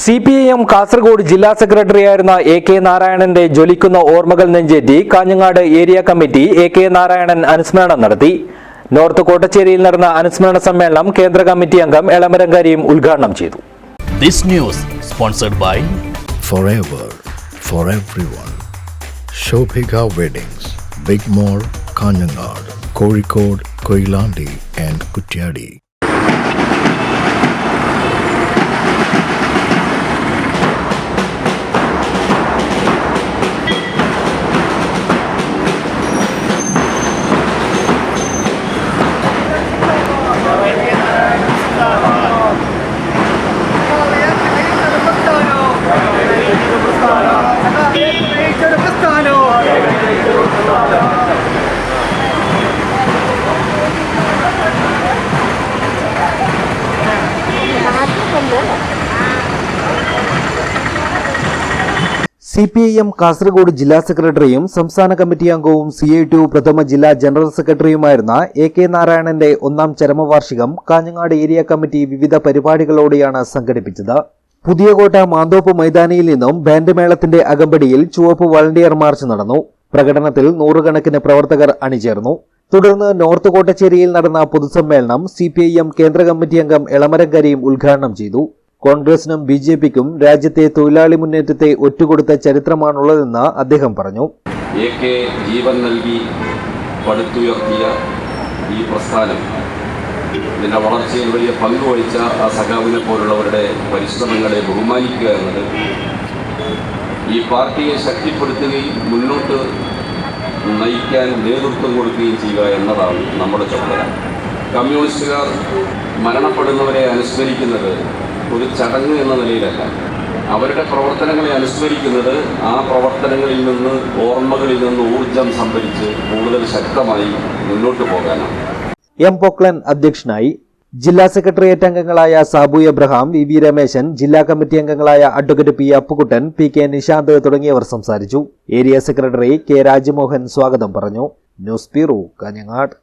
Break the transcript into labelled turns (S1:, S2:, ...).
S1: CPIM Kasaragod ജില്ലാ സെക്രട്ടറിയായിരുന്ന A.K. നാരായണന്റെ ജ്വലിക്കുന്ന ഓർമ്മകൾ നെഞ്ചേറ്റി Kanhangad area committee A.K. Narayanan അനുസ്മരണം നടത്തി. നോർത്ത് കോട്ടച്ചേരിയിൽ നടന്ന അനുസ്മരണ സമ്മേളനം കേന്ദ്ര കമ്മിറ്റി അംഗം എളമരം കരീം ഉദ്ഘാടനം ചെയ്തു.
S2: This news sponsored by
S3: Forever for everyone. Shobhika Weddings, Big Mall, Kanjangad, Kozhikode, Koilandi and Kutyadi.
S1: CPIM Kasaragod ജില്ലാ സെക്രട്ടറിയും സംസ്ഥാന കമ്മിറ്റി അംഗവും CI2 പ്രഥമ ജില്ലാ ജനറൽ സെക്രട്ടറിയുമായിരുന്ന A.K. നാരായണന്റെ ഒന്നാം ചരമവാർഷികം കാഞ്ഞങ്ങാട് ഏരിയ കമ്മിറ്റി വിവിധ പരിപാടികളോടെയാണ് സംഘടിപ്പിച്ചത്. പുതിയകോട്ട മാന്തോപ്പ് മൈതാനിയിൽ നിന്നും ബാൻഡ് മേളത്തിന്റെ അകമ്പടിയിൽ ചുവപ്പ് വളണ്ടിയർ മാർച്ച് നടന്നു. പ്രകടനത്തിൽ നൂറുകണക്കിന് പ്രവർത്തകർ അണിചേർന്നു. തുടർന്ന് നോർത്ത് കോട്ടച്ചേരിയിൽ നടന്ന പൊതുസമ്മേളനം CPIM കേന്ദ്ര കമ്മിറ്റി അംഗം എളമരം കരീം ഉദ്ഘാടനം ചെയ്തു. കോൺഗ്രസിനും BJPക്കും രാജ്യത്തെ തൊഴിലാളി മുന്നേറ്റത്തെ ഒറ്റുകൊടുത്ത ചരിത്രമാണുള്ളതെന്ന് അദ്ദേഹം പറഞ്ഞു.
S4: AK ജീവൻ നൽകി പടുത്തുയർത്തിയ ഈ പ്രസ്ഥാനം ഇതിൻ്റെ വളർച്ചയിൽ വലിയ പങ്കുവഹിച്ച ആ സഖാവിനെ പോലുള്ളവരുടെ പരിശ്രമങ്ങളെ ബഹുമാനിക്കുക എന്നത് ഈ പാർട്ടിയെ ശക്തിപ്പെടുത്തുകയും മുന്നോട്ട് നയിക്കാൻ നേതൃത്വം കൊടുക്കുകയും ചെയ്യുക എന്നതാണ് നമ്മുടെ ചുമതല. കമ്മ്യൂണിസ്റ്റുകാർ മരണപ്പെടുന്നവരെ അനുസ്മരിക്കുന്നത് ഒരു ചടങ്ങ് എന്ന നിലയിലല്ല, അവരുടെ പ്രവർത്തനങ്ങളെ അനുസ്മരിക്കുന്നത് ആ പ്രവർത്തനങ്ങളിൽ നിന്ന് ഓർമ്മകളിൽ നിന്ന് ഊർജം സംഭരിച്ച് കൂടുതൽ ശക്തമായി മുന്നോട്ട് പോകാനാണ്.
S1: M. പോക്ലൻ അധ്യക്ഷനായി. ജില്ലാ സെക്രട്ടേറിയറ്റ് അംഗങ്ങളായ സാബു എബ്രഹാം, VV രമേശൻ, ജില്ലാ കമ്മിറ്റി അംഗങ്ങളായ advocate P. Appukuttan, PK Nishanth തുടങ്ങിയവർ സംസാരിച്ചു. Area secretary K. രാജമോഹൻ സ്വാഗതം പറഞ്ഞു. News bureau, Kanhangad.